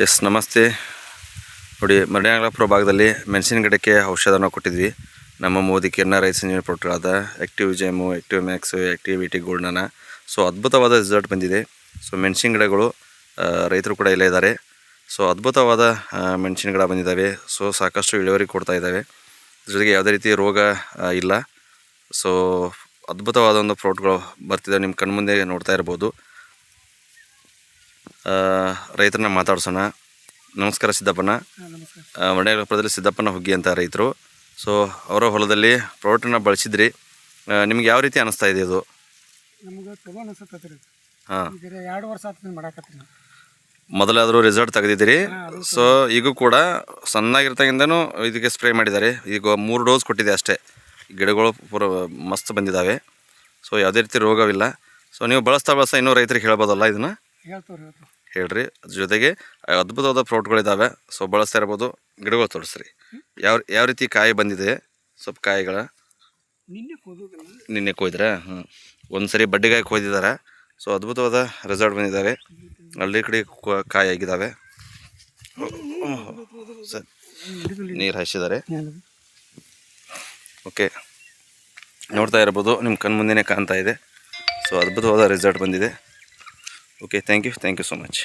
S ನಮಸ್ತೆ. ನೋಡಿ, ಮರಡಿನಾಗಲಾಪುರ ಭಾಗದಲ್ಲಿ ಮೆಣಸಿನ ಗಿಡಕ್ಕೆ ಔಷಧನ ಕೊಟ್ಟಿದ್ವಿ. ನಮ್ಮ ಮೋದಿ ಕಿರಣ ರೈಸ್ ಇಂಜಿನಿಯರ್ ಪ್ರಾಡಕ್ಟ್ಗಳಾದ ಆ್ಯಕ್ಟಿವ್ ಜೆಮು, ಆ್ಯಕ್ಟಿವ್ ಮ್ಯಾಕ್ಸು, ಆ್ಯಕ್ಟಿವ್ ವಿಟಿ ಗೋಲ್ಡನ. ಸೊ ಅದ್ಭುತವಾದ ರಿಸಲ್ಟ್ ಬಂದಿದೆ. ಸೊ ಮೆಣಸಿನ ಗಿಡಗಳು ರೈತರು ಕೂಡ ಇಲ್ಲೇ ಇದ್ದಾರೆ. ಸೊ ಅದ್ಭುತವಾದ ಮೆಣಸಿನ ಗಿಡ ಬಂದಿದ್ದಾವೆ. ಸೊ ಸಾಕಷ್ಟು ಇಳುವರಿ ಕೊಡ್ತಾ ಇದ್ದಾವೆ. ಜೊತೆಗೆ ಯಾವುದೇ ರೀತಿ ರೋಗ ಇಲ್ಲ. ಸೊ ಅದ್ಭುತವಾದ ಒಂದು ಪ್ರಾಡಕ್ಟ್ಗಳು ಬರ್ತಿದ್ದಾವೆ. ನಿಮ್ಮ ಕಣ್ಮುಂದೆ ನೋಡ್ತಾ ಇರ್ಬೋದು. ರೈತರನ್ನ ಮಾತಾಡ್ಸೋಣ. ನಮಸ್ಕಾರ ಸಿದ್ದಪ್ಪನ. ಮರಡಿನಾಗಲಾಪುರದಲ್ಲಿ ಸಿದ್ದಪ್ಪನ ಹುಗ್ಗಿ ಅಂತ ರೈತರು. ಸೊ ಅವರ ಹೊಲದಲ್ಲಿ ಪ್ರಾಡಕ್ಟನ್ನು ಬಳಸಿದ್ರಿ. ನಿಮ್ಗೆ ಯಾವ ರೀತಿ ಅನಿಸ್ತಾ ಇದೆ ಇದು? ನಮ್ಗೆ ಚಲೋ ಅನಿಸುತ್ತೆ ರೀ. ಹಾಂ, 2 ವರ್ಷ ಆತು ಮಾಡಾಕತ್ರಿ. ಮೊದಲಾದರೂ ರಿಸಲ್ಟ್ ತೆಗೆದಿದ್ದೀರಿ. ಸೊ ಈಗೂ ಕೂಡ ಸಣ್ಣಾಗಿರ್ತಂಗಿಂದನೂ ಇದಕ್ಕೆ ಸ್ಪ್ರೇ ಮಾಡಿದ್ದಾರೆ. ಈಗ 3 ಡೋಸ್ ಕೊಟ್ಟಿದೆ ಅಷ್ಟೇ. ಗಿಡಗಳು ಪೂರ ಮಸ್ತ್ ಬಂದಿದ್ದಾವೆ. ಸೊ ಯಾವುದೇ ರೀತಿ ರೋಗವಿಲ್ಲ. ಸೊ ನೀವು ಬಳಸ್ತಾ ಇನ್ನೂ ರೈತರಿಗೆ ಹೇಳ್ಬೋದಲ್ಲ ಇದನ್ನು? ಹೇಳ್ರಿ. ಅದ್ರ ಜೊತೆಗೆ ಅದ್ಭುತವಾದ ಫ್ರೂಟ್ಗಳಿದ್ದಾವೆ. ಸೊ ಬಳಸ್ತಾ ಇರ್ಬೋದು. ಗಿಡಗಳು ತೋರಿಸ್ರಿ. ಯಾವ ರೀತಿ ಕಾಯಿ ಬಂದಿದೆ. ಸ್ವಲ್ಪ ಕಾಯಿಗಳ ನಿನ್ನೆ ಕೊಯ್ದ್ರೆ ಒಂದು ಸರಿ ಬಡ್ಡಿಗಾಯಿ ಕೊಯ್ದಿದ್ದಾರೆ. ಸೊ ಅದ್ಭುತವಾದ ರಿಸಲ್ಟ್ ಬಂದಿದ್ದಾವೆ. ಅಲ್ಲಿ ಕಡೆ ಕಾಯಿ ಆಗಿದ್ದಾವೆ. ಸರ್, ನೀರು ಹಾಯಿಸಿದ್ದಾರೆ. ಓಕೆ, ನೋಡ್ತಾ ಇರ್ಬೋದು. ನಿಮ್ಮ ಕಣ್ಮುಂದೆನೇ ಕಾಣ್ತಾ ಇದೆ. ಸೊ ಅದ್ಭುತವಾದ ರಿಸಲ್ಟ್ ಬಂದಿದೆ. Okay, thank you so much.